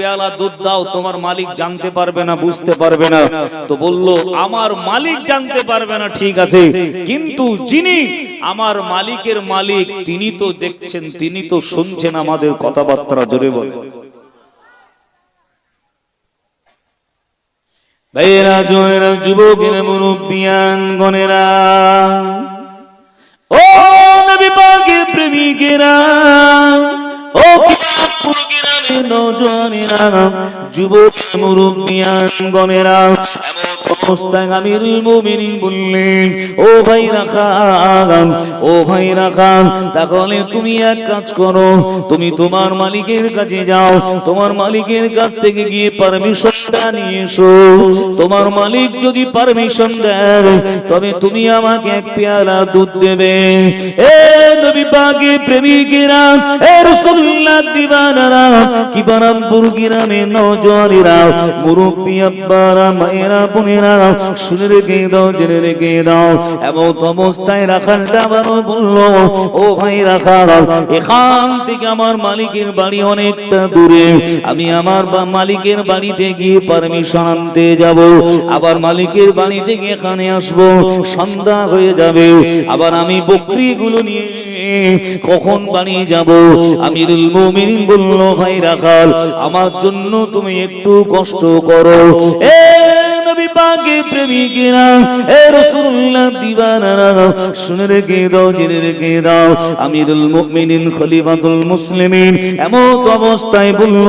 পেয়ালা দুধ দাও, তোমার মালিক জানতে পারবে না, বুঝতে পারবে না। তো বলল আমার মালিক জানতে পারবে না, ঠিক আছে, কিন্তু যিনি আমার মালিকের মালিক তিনি তো দেখছেন, তিনি তো শুনছেন আমাদের কথাবার্তা। জোরে বল। ভাইয়েরা, জোনেরা, যুবকেরা, মুরব্বিয়ান গণেরা, ও নবী পাকের প্রেমিকেরা, ও কিয়ামপুর গ্রামের নওজওয়ানেরা, যুবক মুরব্বিয়ান গণেরা, অবস্থায় আমিরুল মুমিনিন বললেন, ও ভাই রাখাল, ও ভাই রাখাল, তাহলে তুমি এক কাজ করো, তুমি তোমার মালিকের কাছে যাও, তোমার মালিকের কাছ থেকে গিয়ে পারমিশনটা নিয়ে এসো। তোমার মালিক যদি পারমিশন দেয় তবে তুমি আমাকে এক পেয়ালা দুধ দেবে। এ নবী পাকের প্রেমিকেরা, এ রাসূলুল্লাহ দিওয়ানারা, কিয়ামপুর গ্রামের নওজওয়ানেরা, মুরব্বি আব্বারা, মায়েরা, বোনেরা, শুনে রেখে দাও, জেনে রেখে দাও। এমন অবস্থায় রাখালটা আবার বলল, ও ভাই রাখাল, এখান থেকে আমার মালিকের বাড়ি অনেকটা দূরে, আমি আমার মালিকের বাড়িতে গিয়ে পারমিশন আনতে যাব, আবার মালিকের বাড়ি থেকে এখানে আসবো, সন্ধ্যা হয়ে যাবে, আবার আমি বকরিগুলো নিয়ে কখন বাড়ি যাব? আমিরুল মুমিনিন বলল, ভাই রাখাল, আমার জন্য তুমি একটু কষ্ট করো। এ নবী পাকের প্রেমিকেরা, এ রাসূলুল্লাহ দিওয়ানারা, শুনে রেখে দাও, জেনে রেখে দাও। আমিরুল মুমিনিন খলিফাতুল মুসলিমিন এমন অবস্থায় বলল,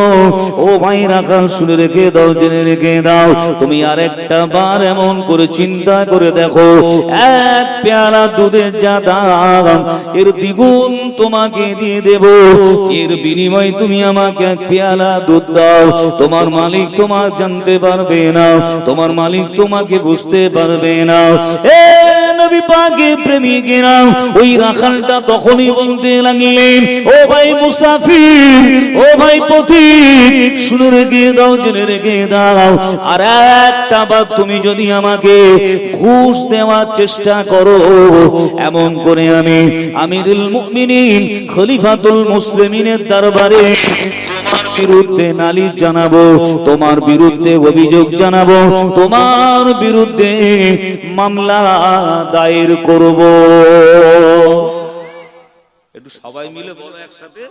ও ভাই রাখাল, শুনে রেখে দাও, জেনে রেখে দাও, তুমি আরেকটা বার এমন করে চিন্তা করে দেখো, এক পেয়ালা দুধের যা দাম এর দ্বিগুণ তোমাকে দিয়ে দেব, এর বিনিময়ে তুমি আমাকে এক পেয়ালা দুধ দাও। তোমার মালিক তোমার জানতে পারবে না, তোমার মালিক তোমাকে বুঝতে পারবে না। এ নবী পাকের প্রেমিকেরা, ওই রাখালটা তখনই বলতে লাগলেন, ও ভাই মুসাফির, ও ভাই পথিক, শুনে রেখে দাও, জেনে রেখে দাও, আর একটা বার তুমি যদি আমাকে ঘুষ দেওয়ার চেষ্টা করো, এমন করে আমি আমিরুল মুমিনিন খলিফাতুল মুসলিমিনের দরবারে তোমার বিরুদ্ধে নালিশ জানাবো, তোমার বিরুদ্ধে অভিযোগ জানাবো, তোমার বিরুদ্ধে মামলা দায়ের করব। একটু সবাই মিলে বলো একসাথে,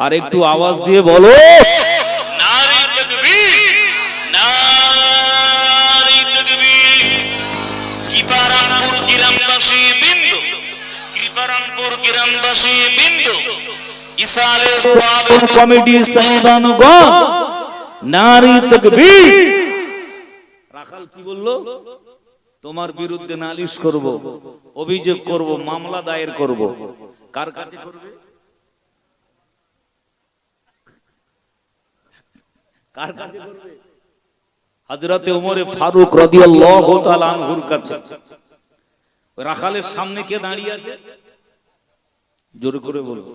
আর একটু আওয়াজ দিয়ে বলো, নারে তাকবীর, নারে তাকবীর। কিপারামপুর গ্রামবাসী বিন্দু, কিপারামপুর গ্রামবাসী বিন্দু, ইসালে সওয়াব কমিটি সাহেবানগণ, নারে তাকবীর। রাখাল কি বললো? তোমার বিরুদ্ধে নালিশ করব, অভিযোগ করব, মামলা দায়ের করব। কার কাছে করবে? কার কাছে করবে? হযরতে ওমরে ফারুক রাদিয়াল্লাহু তাআলা আনহুর কাছে। রাখালের সামনে কে দাঁড়িয়ে আছে? জোর করে বলবো,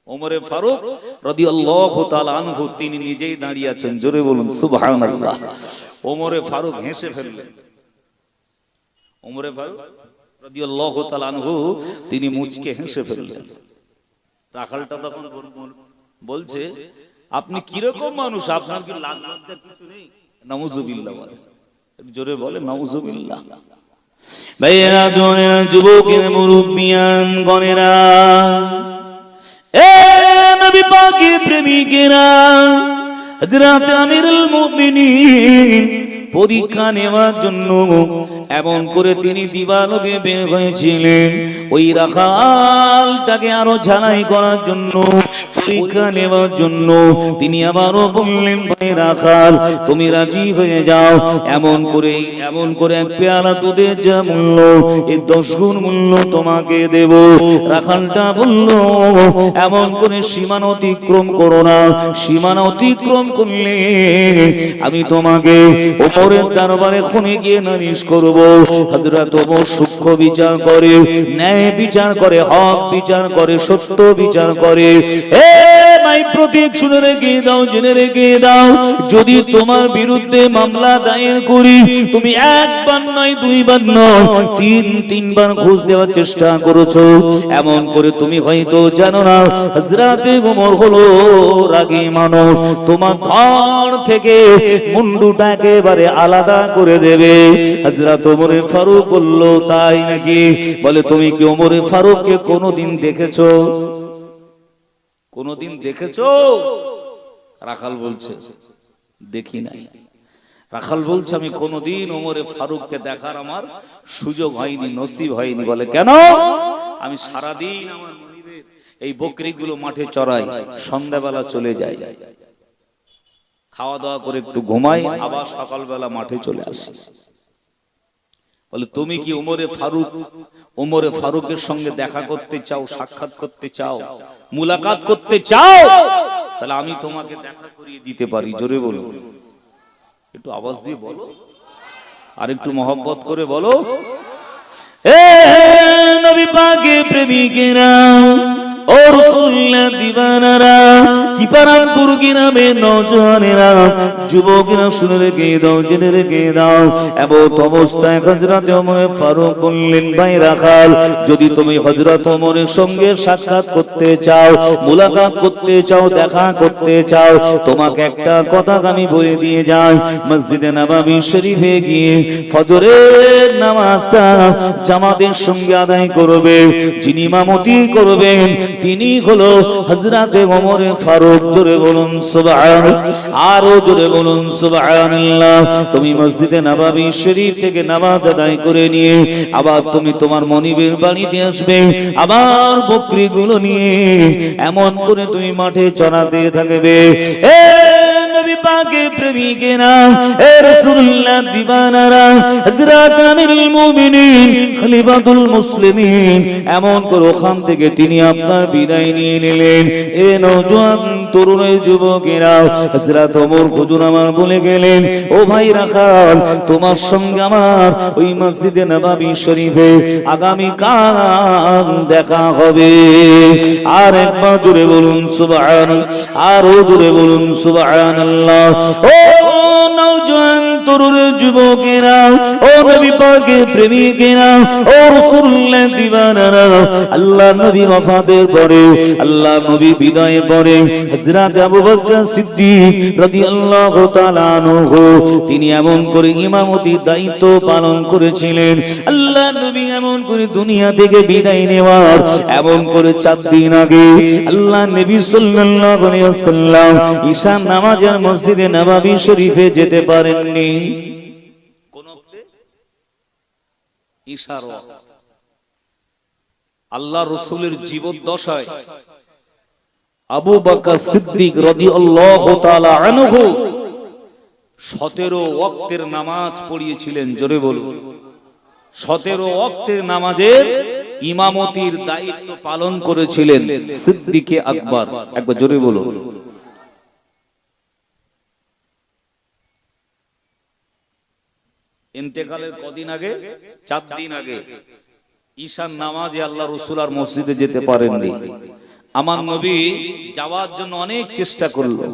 ওমরে ফারুক রাদিয়াল্লাহু তাআলা আনহু, তিনি নিজেই দাঁড়িয়ে আছেন। জোরে বলুন সুবহানাল্লাহ। ওমরে ফারুক হেসে ফেললেন। ওমরে ফারুক রাদিয়াল্লাহু তাআলা আনহু তিনি মুচকে হেসে ফেললেন। রাখালটা তখন বলছে, আপনি কিরকম মানুষ, আপনার কি লাজ লজ্জার কিছু নেই? নাউযুবিল্লাহ বলে, জোরে বলে নাউযুবিল্লাহ। ভাইয়েরা, জোনেরা, যুবকের, মুরব্বিয়ান গণেরা, এ নবী পাকের প্রেমিকেরা, হযরত আমিরুল মুমিনিন পরীক্ষা নেওয়ার জন্য এমন করে তিনি দিবালোকে বের হয়েছিলেন, ওই রাখালটাকে আরো ঝালাই করার জন্য, পরীক্ষা নেওয়ার জন্য। তিনি আবারও বললেন, ভাই রাখাল, তুমি রাজি হয়ে যাও, এমন করে এক পেয়ালা দুধের যা মূল্য, এই 10 গুণ মূল্য তোমাকে দেব। রাখালটা বলল, এমন করে সীমানা অতিক্রম করো না, সীমানা অতিক্রম করলে আমি তোমাকে ওমরের দরবারে খুনে গিয়ে নালিশ করব। হযরত ওমর সূক্ষ্ম বিচার করে, ন্যায় বিচার করে, হক বিচার করে, সত্য বিচার করে। এ তাই প্রতীক শুনে রেখে দাও, জেনে রেখে দাও, যদি তোমার বিরুদ্ধে মামলা দায়ের করি, তুমি একবার নয়, দুইবার নয়, তিনবার ঘুষ দেওয়ার চেষ্টা করেছো। এমন করে তুমি হয়তো জানো না, হযরতে ওমর হলো রাগী মানুষ, তোমার ধর থেকে মুন্ডুটা একেবারে আলাদা করে দেবে। হযরত ওমর ফারুক বলল, তাই নাকি? বলে, তুমি কি ওমর ফারুককে কোনোদিন দেখেছো? কোনোদিন দেখেছো? রাখাল বলছে, দেখি নাই। রাখাল বলছে, আমি কোনোদিন ওমরে ফারুককে দেখার আমার সুযোগ হয়নি, নসিব হয়নি। বলে, কেন? আমি সারাদিন আমার মনিবের এই বকরিগুলো মাঠে চড়াই, সন্ধ্যাবেলা চলে যাই, খাওয়া দাওয়া করে একটু ঘুমাই, আবার সকালবেলা মাঠে চলে আসি। বলে, তুমি কি ওমরে ফারুকের সঙ্গে দেখা করতে চাও, সাক্ষাৎ করতে চাও, মুলাকাত করতে চাও? তাহলে আমি তোমাকে দেখা করিয়ে দিতে পারি। জোরে বলো, একটু আওয়াজ দিয়ে বলো, আর একটু মহব্বত করে বলো। এ নবী পাকের প্রেমিকেরা, ও রাসূলুল্লাহ দিওয়ানারা, কি পারামপুর গ্রামের নওজওয়ানেরা, যুবকেরা, শুনে রেখে দাও, জেনে রেখে দাও। এমন অবস্থায় হযরত ওমর ফারুক বললেন, ভাই রাখাল, যদি তুমি হযরত ওমরের সঙ্গে সাক্ষাৎ করতে চাও, মুলাকাত করতে চাও, দেখা করতে চাও, তোমাকে একটা কথা আমি বলে দিয়ে যাই। মসজিদে নববী শরীফে গিয়ে ফজরের নামাজটা জামাতের সঙ্গে আদায় করবে। যিনি ইমামতি করবেন তিনি হলো হযরতে ওমর ফারুক। জোরে বলুন সুবহানাল্লাহ, আরো জোরে বলুন সুবহানাল্লাহ। তুমি মসজিদে নববী শরীফ থেকে নামাজ আদায় করে নিয়ে আবার তুমি তোমার মনিবের বাড়িতে আসবে, আবার বকরিগুলো নিয়ে এমন করে তুমি মাঠে চড়াতে থাকবে। এ নবী পাকের প্রেমিকেরা, এ রাসূলুল্লাহ দিওয়ানারা, হযরত আমিরুল মুমিনিন খলিফাতুল মুসলিমিন, এমন করে ওখান থেকে তিনি আপনার বিদায় নিয়ে নিলেন। এ নওজোয়ান তরুণ যুবকেরা, হযরত ওমর হুজুর আমার বলে গেলেন, ও ভাই রাখাল, তোমার সঙ্গে আমার ওই মসজিদে নববী শরীফে আগামী কাল দেখা হবে। আর একবার জোরে বলুন সুবহানাল্লাহ, আরো জোরে বলুন সুবহানাল্লাহ। ও নওজোয়ান তরুণ যুবকেরা, ও নবী পাকের প্রেমিকেরা, ও রাসূলুল্লাহ দিওয়ানারা, আল্লাহ নবী ওয়াফাতের পরে, আল্লাহ নবী বিদায়ের পরে হযরত আবু বকর সিদ্দিক রাদিয়াল্লাহু তাআলা আনহু তিনি এমন করে ইমামতির দায়িত্ব পালন করেছিলেন। আল্লাহ নবী এমন করে দুনিয়া থেকে বিদায় নেওয়ার এমন করে 4 দিন আগে আল্লাহ নবী সাল্লাল্লাহু আলাইহি ওয়াসাল্লাম ঈশা নামাজের মসজিদে নববী শরীফে যেতে পারেননি। কোন ওয়াক্তে? ঈশার ওয়াক্ত। আল্লাহ রাসূলের জীবদ্দশায় আবু বকর সিদ্দিক রাদিয়াল্লাহু তাআলা আনহু 17 ওয়াক্তের নামাজ পড়িয়েছিলেন। জোরে বলুন, 17 ওয়াক্তের নামাজের ইমামতির দায়িত্ব পালন করেছিলেন সিদ্দিকে আকবর। একবার জোরে বলুন। ইন্তেকালের কদিন আগে? 4 দিন আগে ঈশার নামাজে আল্লাহ রাসূল আর মসজিদে যেতে পারেননি। আমার নবী যাওয়ার জন্য অনেক চেষ্টা করলো,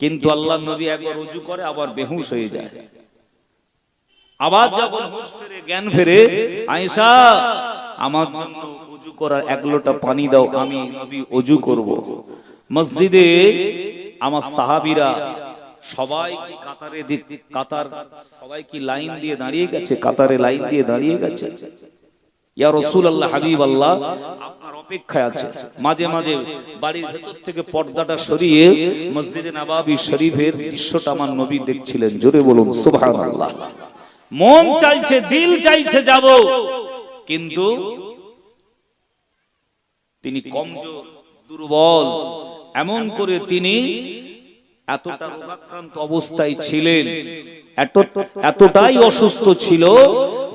কিন্তু আল্লাহ নবী একবার ওযু করে আবার বেহুশ হয়ে যায়। আবার যখন হুঁশ ফিরে, জ্ঞান ফেরে, আয়েশা আমার জন্য ওযু করার 1 লোটা পানি দাও, আমি নবী ওযু করব। মসজিদে আমার সাহাবীরা সবাই কাতার সবাই কি লাইন দিয়ে দাঁড়িয়ে গেছে, কাতারে লাইন দিয়ে দাঁড়িয়ে গেছে। ইয়া রাসূলুল্লাহ, হাবিবাল্লাহ, আপনার অপেক্ষায় আছে। মাঝে মাঝে বাড়ির ভেতর থেকে পর্দাটা সরিয়ে মসজিদে নববী শরীফের দৃশ্যটা আমার নবী দেখছিলেন। জোরে বলুন সুবহানাল্লাহ। মন চাইছে, দিল চাইছে যাব, কিন্তু তিনি কমজোর, দুর্বল, এমন করে তিনি এতটা রোগাক্রান্ত অবস্থায় ছিলেন, এতটাই অসুস্থ ছিল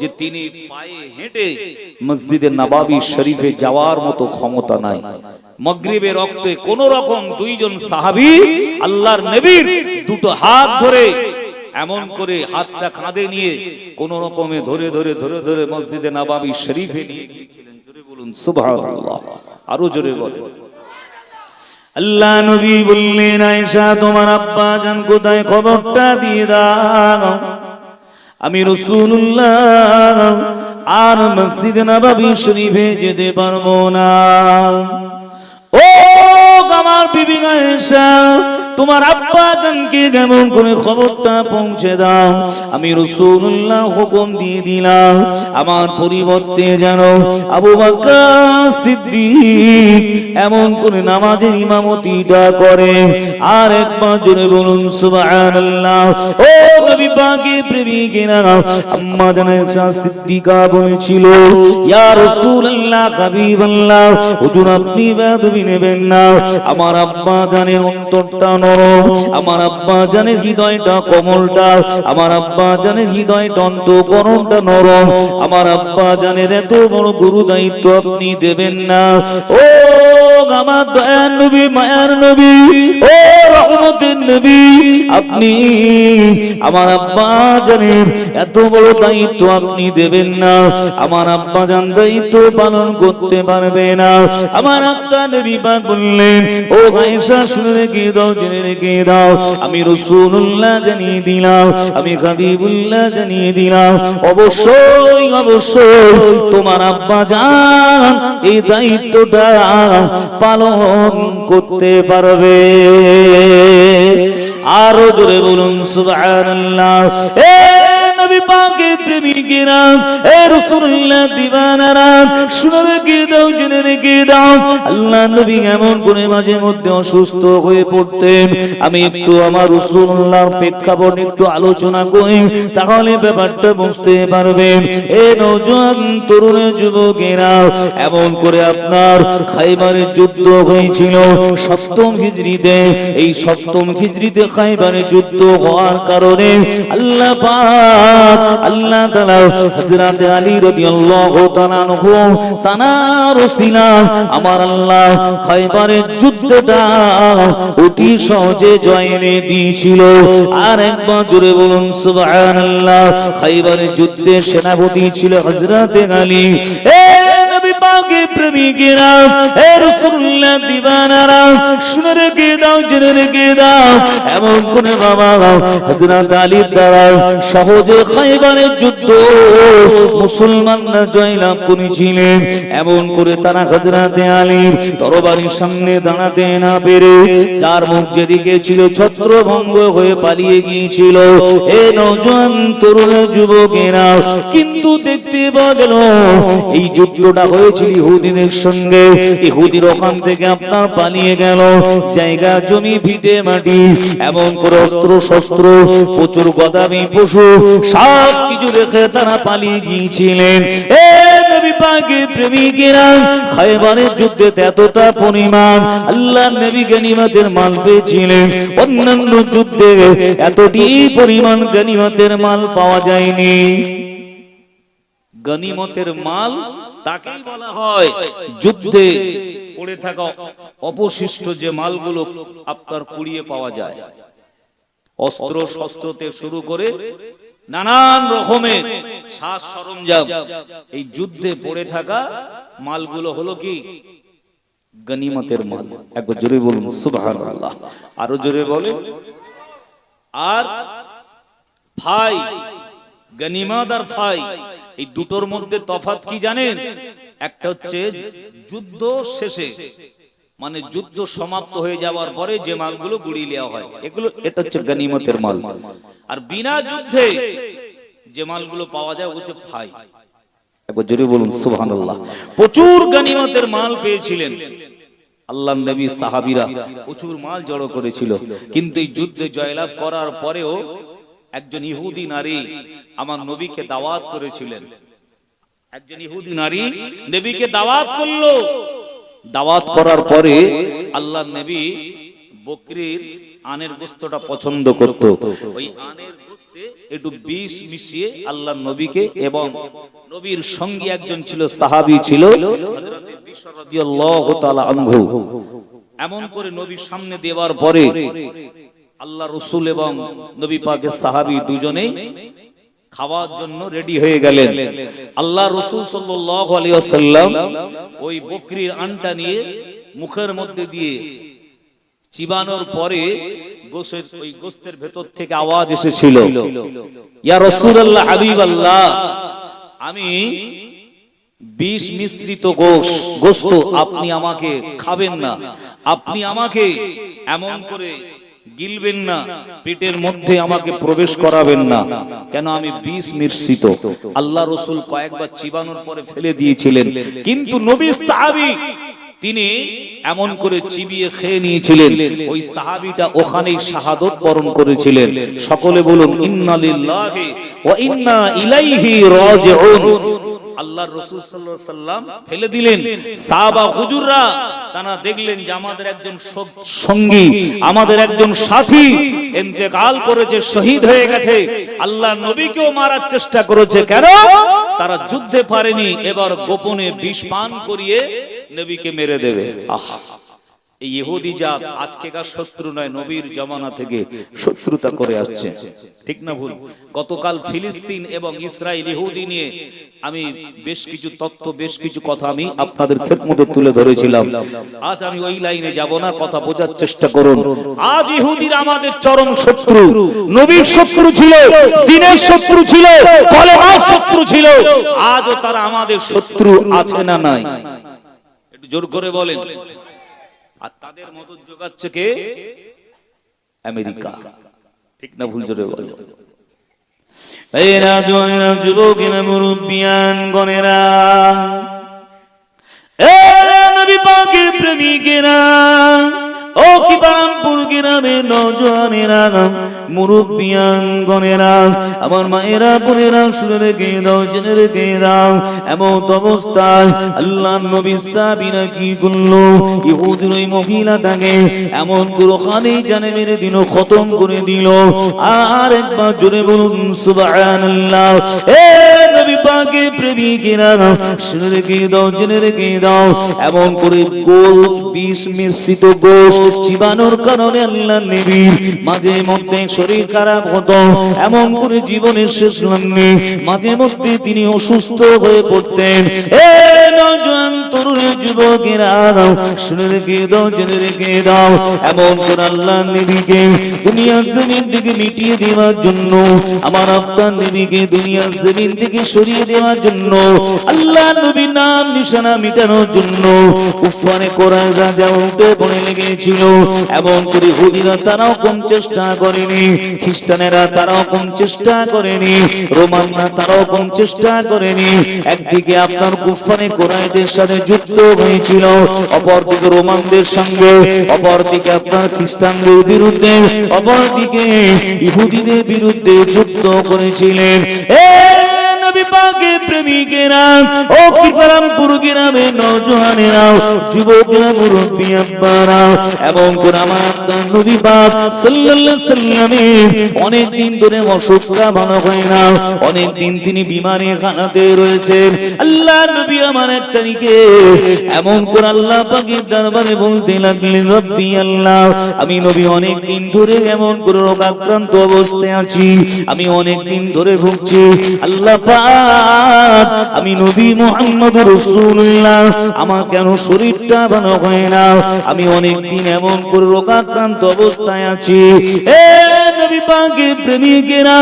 যে তিনি পায়ে হেঁটে মসজিদে নববী শরীফে যাওয়ার মতো ক্ষমতা নাই। মাগরিবের রক্তে কোন রকম 2 জন সাহাবী আল্লাহর নবীর 2টো হাত ধরে এমন করে হাতটা কাঁধে নিয়ে কোন রকমে ধরে ধরে ধরে ধরে মসজিদে নববী শরীফে নিয়ে গিয়েছিলেন। জোরে বলুন সুবহানাল্লাহ, আরো জোরে বলেন। আল্লাহ নবী বললেন, আয়েশা তোমার আব্বা জান কোথায়, খবরটা দিয়ে দাও। আমি রাসূলুল্লাহ আর মসজিদ নববী শরীফে যেতে পারবো না। ও আমার বিবি আয়েশা, তোমার আব্বা জানকে কেমন করে খবরটা পৌঁছে দাও। আমি রাসূলুল্লাহ হুকুম দিয়ে দিলাম, আমার পরিবর্তে যেন আবু বকর সিদ্দিক এমন করে নামাজের ইমামতিটা করে। আর একবার জোরে বলুন সুবহানাল্লাহ। ও নবী পাকের প্রেমিকেরা, আম্মা জান আয়েশা সিদ্দিকা বলেছিল, ইয়া রাসূলুল্লাহ হাবিবাল্লাহ, হুজুর আপনি বেয়াদবি নেবেন না। আমার আব্বা জানের অন্তরটা নরম, আমার আব্বা জানের হৃদয়টা কোমলটা, আমার আব্বা জানের হৃদয়টা অন্তঃকরণটা নরম, আমার আব্বা জানের এত বড় গুরু দায়িত্ব আপনি দেবেন না। ও আমার দয়ার নবী, মায়ার নবী, ও রহমতের নবী, আপনি আমার আব্বা জানের এত বড় দায়িত্ব আপনি দেবেন না। আমার আব্বা জান দায়িত্ব পালন করতে পারবে না। আমার আব্বা নবী পাক বললেন, ও আয়েশা শুনে রেখে দাও, জেনে রেখে দাও, আমি রাসূলুল্লাহ জানিয়ে দিলাম, আমি হাবিবুল্লাহ জানিয়ে দিলাম, অবশ্যই অবশ্যই তোমার আব্বা জান এই দায়িত্বটা পালন করতে পারবে। আরো জোরে বলুন সুবহানাল্লাহ। এ নবী পাকের প্রেমিকেরা, এ রাসূলুল্লাহ দিওয়ানারা, শুনে রেখে দাও, জেনে রেখে দাও, আল্লাহ নবী এমন করে মাঝে মধ্যে অসুস্থ হয়ে পড়তেন। আমি একটু আমার রাসূলুল্লাহর প্রেক্ষাপট একটু আলোচনা করি, তাহলে ব্যাপারটা বুঝতে পারবেন। এ নওজোয়ান তরুণ যুবকেরা, এমন করে আপনার খাইবারের যুদ্ধ হয়েছিল 7ম হিজরিতে। এই 7ম হিজরিতে খাইবারের যুদ্ধ হওয়ার কারণে আল্লাহ পাক, আল্লাহ তাআলা হযরত আলী রাদিয়াল্লাহু তাআলা আনহু তানার ওসিলা আমার আল্লাহ খাইবারের যুদ্ধটা অতি সহজে জয় এনে দিয়েছিল। আর একবার জোরে বলুন সুবহানাল্লাহ। খাইবারের যুদ্ধে সেনাপতি ছিল হযরত আলী। এ নবী পাকের প্রেমিকেরা, এ রাসূলুল্লাহ দিওয়ানারা, শুনে রেখে দাও, জেনে রেখে দাও, এমন করে বাবা হযরত আলীর দ্বারা সহজে খাইবারের যুদ্ধ মুসলমানরা জয়লাভ করেছিলেন। এমন করে তারা হযরত আলীর তরবারির সামনে দাঁড়াতে না পেরে যার মুখ যেদিকে ছিল ছত্রভঙ্গ হয়ে পালিয়ে গিয়েছিল। এ নওজোয়ান তরুণ যুবকেরা, কিন্তু দেখতে পাওয়া গেল এই যুদ্ধটা হয়েছিল ইহুদিদের সঙ্গে। ইহুদির ওখান থেকে আপনার পালিয়ে গেল, জায়গা জমি ভিটে মাটি, এমন করে অস্ত্র শস্ত্র, প্রচুর গদামি পশু সব কিছু রেখে তারা পালিয়ে গিয়েছিলেন। এ নবী পাকের প্রেমিকেরা, খাইবারের যুদ্ধে এতটা পরিমাণ আল্লাহ নবী গনিমতের মাল পেয়েছিলেন, অন্যান্য যুদ্ধে এতটি পরিমাণ গনিমতের মাল পাওয়া যায়নি। গনিমতের মাল তাকেই বলা হয় যুদ্ধে পড়ে থাকা অবশিষ্ট যে মালগুলো আপনার কুড়িয়ে পাওয়া যায়। অস্ত্র শস্ত্রতে শুরু করে নানান রকমের সাজ সরঞ্জাম, এই যুদ্ধে পড়ে থাকা মালগুলো হলো কি গনিমতের মাল। একবার জোরে বলুন সুবহানাল্লাহ। আরো জোরে বলেন। আর ফাই, গনিমত আর ফাই, এই দুটোর মধ্যে তফাৎ কি জানেন? একটা হচ্ছে যুদ্ধ শেষে, মানে যুদ্ধ সমাপ্ত হয়ে যাওয়ার পরে যে মালগুলো গুড়িয়ে নেওয়া হয়, এগুলো এটা হচ্ছে গনিমতের মাল। আর বিনা যুদ্ধে যে মালগুলো পাওয়া যায় ওগুলো হচ্ছে ফাই। একবার জোরে বলুন সুবহানাল্লাহ। প্রচুর গনিমতের মাল পেয়েছিলেন আল্লাহর নবী, সাহাবীরা প্রচুর মাল জড়ো করেছিল। কিন্তু এই যুদ্ধে জয়লাভ করার পরেও একজন ইহুদি নারী আমার নবীকে দাওয়াত করেছিলেন। একজন ইহুদি নারী নবীকে দাওয়াত করলো। দাওয়াত করার পরে আল্লাহর নবী বকরির আনের গোশতটা পছন্দ করত। ওই আনের গোশতে একটু বিষ মিশিয়ে আল্লাহর নবীকে, এবং নবীর সঙ্গী একজন ছিল, সাহাবী ছিল হযরত বিশর রাদিয়াল্লাহু তাআলা আনহু, এমন করে নবীর সামনে দেওয়ার পরে আল্লাহ রাসূল এবং নবী পাকের সাহাবী দুজনেই খাওয়ার জন্য রেডি হয়ে গেলেন। আল্লাহ রাসূল সাল্লাল্লাহু আলাইহি ওয়াসাল্লাম ওই বকরির আনটা নিয়ে মুখের মধ্যে দিয়ে চিবানোর পরে গোশের ওই গোস্তের ভেতর থেকে আওয়াজ এসেছিল, ইয়া রাসূলুল্লাহ হাবিবাল্লাহ, আমি বিষ মিশ্রিত গোশত আপনি আমাকে খাবেন না, আপনি আমাকে এমন করে গিলবেন না, পেটের মধ্যে আমাকে প্রবেশ করাবেন না, কেন আমি বিষ মিশ্রিত। আল্লাহ রাসূল কয়েকবার চিবানোর পরে ফেলে দিয়েছিলেন, কিন্তু নবীর সাহাবী তিনি এমন করে চিবিয়ে খেয়ে নিয়েছিলেন। ওই সাহাবীটা ওখানেই শাহাদত বরণ করেছিলেন। সকলে বলুন ইন্না লিল্লাহি ওয়া ইন্না ইলাইহি রাজিউন। আল্লাহর রাসূল সাল্লাল্লাহু আলাইহি সাল্লাম ফেলে দিলেন। সাহাবা হুজুররা তারা দেখলেন যে আমাদের একজন সঙ্গী, আমাদের একজন সাথী ইন্তেকাল করেছে, শহীদ হয়ে গেছে। আল্লাহর নবীকেও মারার চেষ্টা করেছে, কেন? তারা যুদ্ধে পারেনি, এবার গোপনে বিষ পান করিয়ে নবীকে মেরে দেবে। আহা, এই ইহুদি জাত আজকেকার শত্রু নয়, নবীর জামানা থেকে শত্রুতা করে আসছে, ঠিক না ভুল? গতকাল ফিলিস্তিন এবং ইসরায়েল ইহুদি নিয়ে আমি বেশ কিছু তথ্য, বেশ কিছু কথা আমি আপনাদের খেদমতে তুলে ধরেছিলাম। আজ আমি ওই লাইনে যাব না, কথা বোঝার চেষ্টা করুন। আজ ইহুদিরা আমাদের চরম শত্রু, নবীর শত্রু ছিল, দ্বীনের শত্রু ছিল, কলেমার শত্রু ছিল। আজও তারা আমাদের শত্রু আছে না নাই? একটু জোর করে বলেন। আর তাদের মদত যোগাচ্ছে কে? আমেরিকা, ঠিক না ভুল? জোরে বলেন। এই রাজা যুবকেরা, মুরব্বিয়ান গণেরা, এ নবী পাকের প্রেমিকেরা, ও কি বারামপুর গ্রামের নওজোয়ানেরা, মুরব্বিয়ান গণেরা, আমার মায়েরা বোনেরা, শুনে রেখে দাও, জেনে রেখে দাও, এমন অবস্থায় আল্লাহর নবী সাহাবীরা কি করলো? ইহুদির ওই মহিলাটাকে এমন করে ওখানেই জানে মেরে দিল, খতম করে দিল। আর একবার জোরে বলুন সুবহানাল্লাহ। এ নবী পাকের প্রেমিকেরা, শুনে রেখে দাও, জেনে রেখে দাও, এমন করে বিষ মিশ্রিত গোশত চিবানোর কারণে আল্লাহর নবীর মাঝে মধ্যে শরীর খারাপ হতো, এমন করে জীবনের শেষ লগ্নে মাঝে মধ্যে তিনি অসুস্থ হয়ে পড়তেন। এ নওজোয়ান তরুণের যুবকেরা, শুনে রেখে দাও, জেনে রেখে দাও, এমন করে আল্লাহর নবীকে দুনিয়ার জমিন থেকে মিটিয়ে দেওয়ার জন্য, আমার আপনার নবীকে দুনিয়ার জমিন থেকে সরিয়ে দেওয়ার জন্য, আল্লাহর নবীর নাম নিশানা মিটানোর জন্য উফানে কোরআন রাজা উঠে পড়ে লেগেছিল। এমন করে ইহুদিরা তারাও কম চেষ্টা করেনি, খ্রিস্টানেরা তারাও কম চেষ্টা করেনি, রোমানরা তারাও কম চেষ্টা করেনি। একদিকে আপনার কুফানে কোরাইশদের সাথে যুদ্ধ হয়েছিল, অপরদিকে রোমানদের সঙ্গে, অপরদিকে আপনার খ্রিস্টানদের বিরুদ্ধে, অপরদিকে ইহুদিদের বিরুদ্ধে যুদ্ধ করেছিলেন। নবী পাকের প্রেমিকেরা, ও কি বারামপুর গ্রামের নওজোয়ানেরা, যুবকেরা, মুরব্বি আব্বারা, এবং করে আমার নবী পাক সাল্লাল্লাহু আলাইহি সাল্লামের অনেক দিন ধরে অসুখটা ভালো হয় না, অনেক দিন তিনি বিমারে খানাতে রয়েছেন। আল্লাহ নবী আমার এক তারিখে এমন করে আল্লাহ পাকের দরবারে বলতে লাগলেন, রব্বি আল্লাহ, আমি নবী অনেক দিন ধরে এমন করে রোগাক্রান্ত অবস্থায় আছি, আমি অনেক দিন ধরে ভুগছি। আল্লাহ পাক, আমি নবী মুহাম্মদ রাসূলুল্লাহ, আমার কেন শরীরটা ভালো হয় না, আমি অনেক দিন এমন করে রোগাক্রান্ত অবস্থায় আছি। এ নবী পাকের প্রেমিকেরা,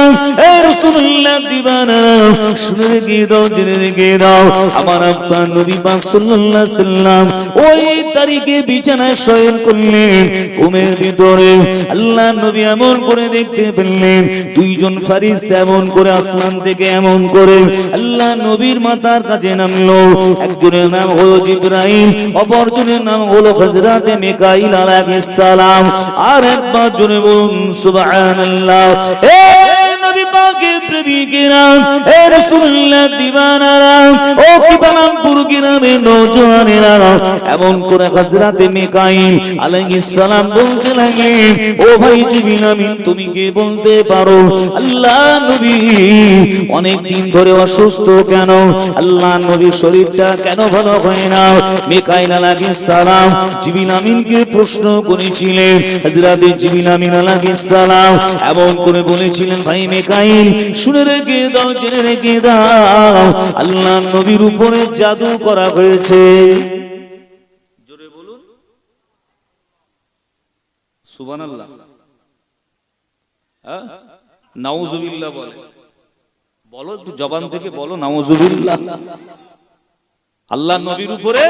এ রাসূলুল্লাহ দিবানারা, শুনে রেখে দাও, জেনে রেখে দাও, আমার আপনার নবী পাক সাল্লাল্লাহু আলাইহি সাল্লাম ওই তারিখে বিছানায় শয়ন করলেন। ঘুমের ভিতরে আল্লাহ নবী এমন করে দেখতে পেলেন, দুইজন ফেরেশতা এমন করে আসমান থেকে এমন করে আল্লাহ নবীর মাথার কাছে নামলো। একজনের নাম হলো জিবরাইল, অপরজনের নাম হলো হযরতে মিকাইল আলাইহিস সালাম। আর একবার জোরে বলুন সুবহানাল্লাহ। এ নবী পাকের প্রেমিকেরা, এ রাসূলুল্লাহ দিবানারা, ও কি বারামপুর গ্রামের নওজোয়ানেরা, এমন করে হযরতে মিকাইল আলাইহিস সালাম বলতে লাগলেন, ও ভাই জিবরিল আমিন, তুমি কি বলতে পারো আল্লাহ নবী অনেক দিন ধরে অসুস্থ কেন? আল্লাহ নবীর শরীরটা কেন ভালো হয় না? মিকাইল আলাইহিস সালাম জিবরিল আমিনকে প্রশ্ন করেছিলেন। হযরত জিবরিল আমিন আলাইহিস সালাম এমন করে বলেছিলেন, ভাই মিকাইল, শুনে রেখে দাও, জেনে রেখে দাও, আল্লাহ নবীর উপরে জাদু করা হয়েছে। জোরে বলুন। সুবহানাল্লাহ, নাউজুবিল্লাহ বলে, বলো একটু জবান থেকে বলো নাউজুবিল্লাহ। আল্লাহ নবীর উপরে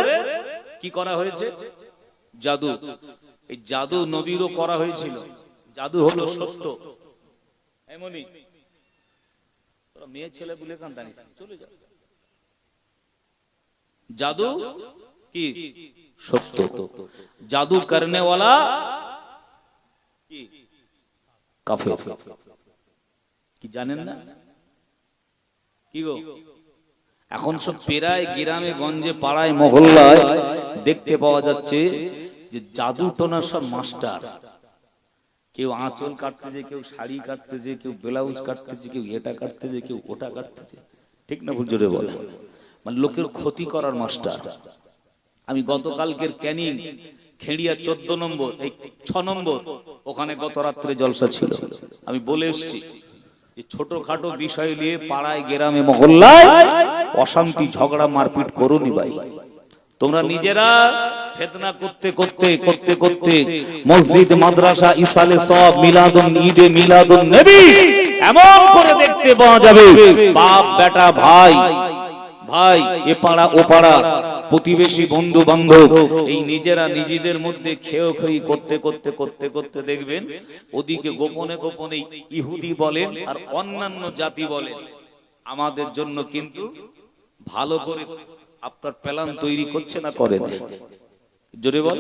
কি করা হয়েছে? জাদু। এই জাদু নবীরও করা হয়েছিল। জাদু হলো সত্য। এমনই তোরা মেয়ে ছেলে বলে কান্দানিস, চলে যাও। জাদু কি? সত্য। জাদু করনে वाला কি? কাফের। কি জানেন না? কি গো, এখন সব পেরায় গ্রামে গঞ্জে পাড়ায় মহল্লায় দেখতে পাওয়া যাচ্ছে যে জাদু টোনার সব মাস্টার। কেউ আঁচল কাটতেছে, কেউ শাড়ি কাটতেছে, কেউ ব্লাউজ কাটতেছে, কেউ এটা কাটতেছে, কেউ ওটা কাটতেছে। ঠিক না ভুল জোরে বলে? মানে লোকের ক্ষতি করার মাস্টার। আমি গতকালকের ক্যানিং খেড়িয়া 14 নম্বর এই 6 নম্বর ওখানে গত রাত্রে জলসা ছিল। আমি বলে এসেছি যে ছোটখাটো বিষয় নিয়ে পাড়ায় গ্রামে মহল্লায় অশান্তি ঝগড়া মারপিট করুনি ভাই। তোমরা নিজেরা ফিতনা করতে করতে করতে করতে মসজিদ মাদ্রাসা ইসালে সব মিলাদুন ঈদে মিলাদুন নবী এমন করে দেখতে পাওয়া যাবে বাপ বেটা ভাই ভাই এ পাড়া ও পাড়া প্রতিবেশী বন্ধু বান্ধব এই নিজেরা নিজেদের মধ্যে খেয়োখেয়ি করতে করতে করতে করতে দেখবেন ওদিকে গোপনে গোপনে ইহুদি বলেন আর অন্যান্য জাতি বলেন আমাদের জন্য কিন্তু ভালো করে আপনার প্ল্যান তৈরি করছে না করে না। জোরে বল।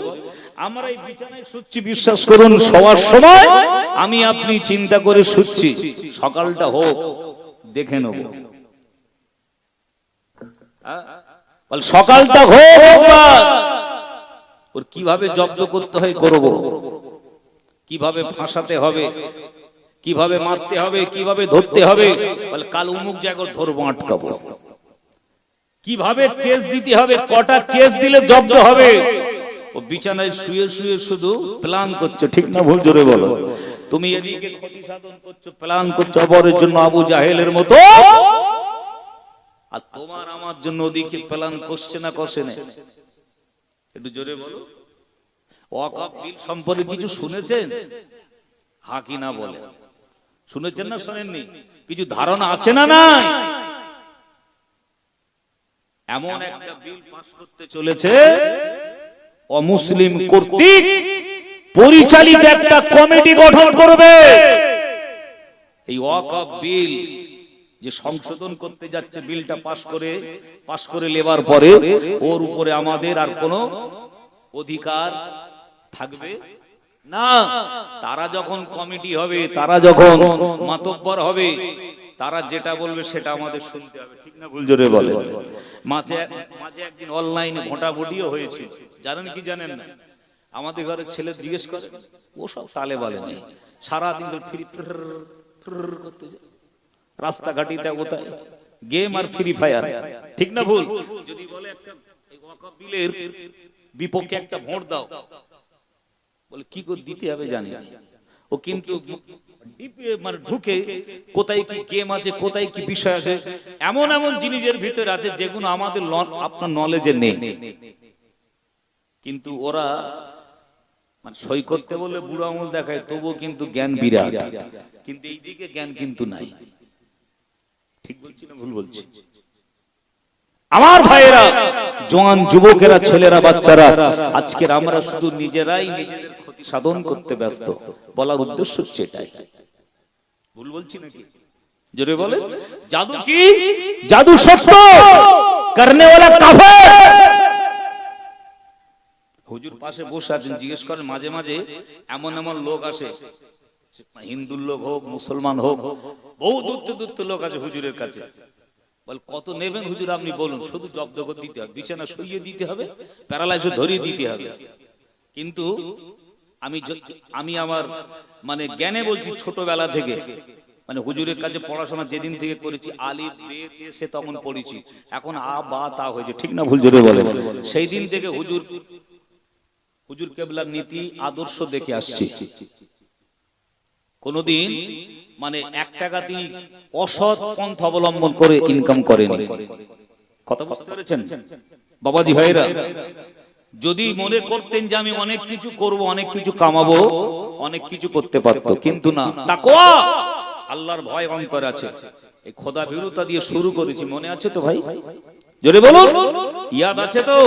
আমরা এই বিছানায় শুচ্ছি, বিশ্বাস করুন শোয়ার সময় আমি আপনি চিন্তা করে শুচ্ছি সকালটা হোক দেখে নেব, সকালটা হোক ওর কিভাবে জব্দ করতে হয় করব, কিভাবে ফাঁসাতে হবে, কিভাবে মারতে হবে, কিভাবে ধরতে হবে, বলে কাল অমুক জায়গায় ধরবো আটকাবো, কিভাবে কেস দিতে হবে, কটা কেস দিলে জব্দ হবে। ও বিছানায় শুয়ে শুয়ে শুধু প্ল্যান করছে। ঠিক না ভুল জোরে বলো? তুমি এদিকে ক্ষতি সাধন করছো, প্ল্যান করছো অপরের জন্য আবু জাহেলের মতো, আর তোমার আমার জন্য ওদিকে প্ল্যান করছে না করছে না? একটু জোরে বলো। ওয়াকফ বিল সম্পর্কে কিছু শুনেছেন? হ্যাঁ কি না বলে? শুনেছেন না শোনেননি? কিছু ধারণা আছে না নাই? এমন একটা বিল পাস করতে চলেছে অমুসলিম কর্তৃক পরিচালিত একটা কমিটি গঠন করবে। এই ওয়াকফ বিল যে সংশোধন করতে যাচ্ছে, বিলটা পাস করে লেবার পরে ওর উপরে আমাদের আর কোনো অধিকার থাকবে না। তারা যখন কমিটি হবে, তারা যখন মাতব্বর হবে, তারা যেটা বলবে সেটা আমাদের শুনতে হবে। ঠিক না ভুল জোরে বলে? মাঝে একদিন অনলাইনে ভোটাভুটিও হয়েছে, জানেন কি জানেন না? আমাদের ঘরে ছেলে জিজ্ঞেস করে, ও সব তালে বলে নেই, সারাদিন ফ্রি করতে যায় রাস্তাঘাটিতে, কোথায় গেম আর ফ্রি ফায়ার। ঠিক না ভুল? যদি বলে একটা ওয়াকফ বিলের বিপক্ষে একটা ভোট দাও, বলে কি করে দিতে হবে জানি না। ও কিন্তু মানে ঢুকে কোথায় কি গেম আছে, কোথায় কি বিষয় আছে, এমন এমন জিনিসের ভিতরে আছে যেগুলো আমাদের আপনার নলেজে নেই। কিন্তু ওরা মানে সই করতে বলে বুড়ো আঙুল দেখায়, তবুও কিন্তু জ্ঞান বিরাট, কিন্তু এইদিকে জ্ঞান কিন্তু নাই। ঠিক বলছি না ভুল বলছি? আমার ভাইয়েরা, জওয়ান যুবকেরা, ছেলেরা, বাচ্চারা, আজকের আমরা শুধু নিজেরাই নিজেদের ক্ষতি সাধন করতে ব্যস্ত। বলার উদ্দেশ্য হচ্ছে এটাই। ভুল বলছি নাকি? জোরে বলে। জাদু কি? জাদু সত্য, করনে वाला কাফের। হুজুর পাশে বসে আছেন, জিজ্ঞেস করেন মাঝে মাঝে এমন এমন লোক আসে, হিন্দু লোক হোক মুসলমান হোক, বহু দূর লোক আছে হুজুরের কাছে। বল কত নেবেন হুজুর আপনি বলুন, শুধু জব্দ করে দিতে হবে, বিছানা শুইয়ে দিতে হবে, প্যারালাইসিস ধরিয়ে দিতে হবে। কিন্তু আমি আমার মানে জ্ঞানে বলছি, ছোটবেলা থেকে মানে হুজুরের কাছে পড়াশোনা যেদিন থেকে করেছি, আলিফ বে তে সে তখন পড়েছি, এখন আ বা তা হয়েছে। ঠিক না ভুল জোরে বলে? সেই দিন থেকে হুজুর কেবলার নীতি আদর্শ দেখে আসছি। কোনদিন মানে 1 টাকা তিনি অসৎ পন্থা অবলম্বন করে ইনকাম করেনি। কথা বুঝতে পেরেছেন বাবাজি ভাইরা? যদি মনে করতেন যে আমি অনেক কিছু করব, অনেক কিছু কামাবো, অনেক কিছু করতে পারতো, কিন্তু না, তাকওয়া আল্লাহর ভয় অন্তরে আছে। এই খোদা ভীরুতা দিয়ে শুরু করেছি, মনে আছে তো ভাই? জোরে বলুন, ইয়াদ আছে তো?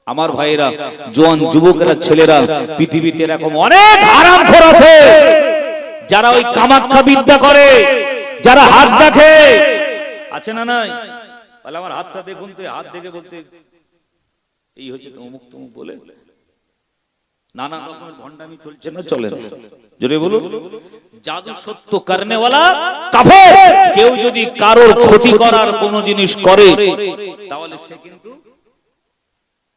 আমার ভাইরা, জোয়ান যুবকেরা, ছেলেরা, পৃথিবীতে এরকম অনেক হারামখোর আছে যারা ওই কামাখ্যা বিদ্যা করে, যারা হাত দেখে, আছে না নাই? বলে আমার হাতটা দেখুন তো, হাত দেখে বলতে এই হচ্ছে অমুক তমুক বলে নানা রকমের ভণ্ডামি চলছে না, চলে না? জোরে বলুন, জাদু সত্য করনে ওয়ালা কাফের। কেউ যদি কারোর ক্ষতি করার কোন জিনিস করে তাহলে সে কিন্তু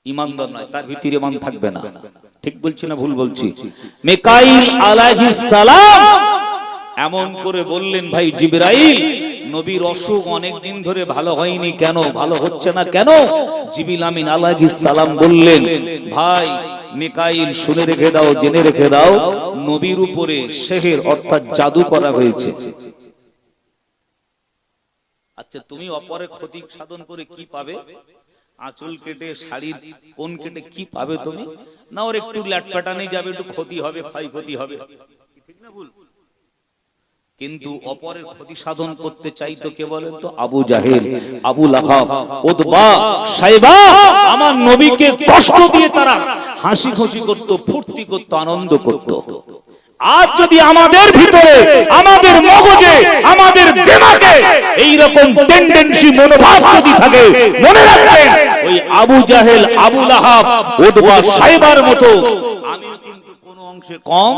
ঈমানদার নয়, তার ভিতরে ঈমান থাকবে না। ঠিক বলছি না ভুল বলছি? মিকাইল আলাইহিস সালাম এমন করে বললেন, ভাই জিবরাইল, নবীর অসুখ অনেক দিন ধরে ভালো হয়নি, কেন ভালো হচ্ছে না কেন? জিবরিল আমিন আলাইহিস সালাম বললেন, ভাই মিকাইল, শুনে রেখে দাও, জেনে রেখে দাও, নবীর উপরে সেহের অর্থাৎ জাদু করা হয়েছে। আচ্ছা, তুমি অপরের ক্ষতি সাধন করে কি পাবে? আঁচল কেটে, শাড়ির কোন কেটে কি পাবে তুমি? না, ওর একটু ল্যাটপাটানি যাবে, একটু ক্ষতি হবে, ক্ষয়ক্ষতি হবে, ঠিক না ভুল? কিন্তু অপরের ক্ষতি সাধন করতে চাইতো কে বলেন তো? আবু জাহেল, আবু লাহাব, উতবা, সাইবা, আমার নবীকে কষ্ট দিয়ে তারা হাসি খুশি করত, ফুর্তি করত, আনন্দ করত। আজ যদি আমাদের ভিতরে, আমাদের মগজে, আমাদের দিমাগে এইরকম টেন্ডেন্সি, মনোভাব যদি থাকে, মনে রাখবেন ওই আবু জাহেল, আবু লাহাব, উতবা, সাইবার মতো আমিও কিন্তু কোনো অংশে কম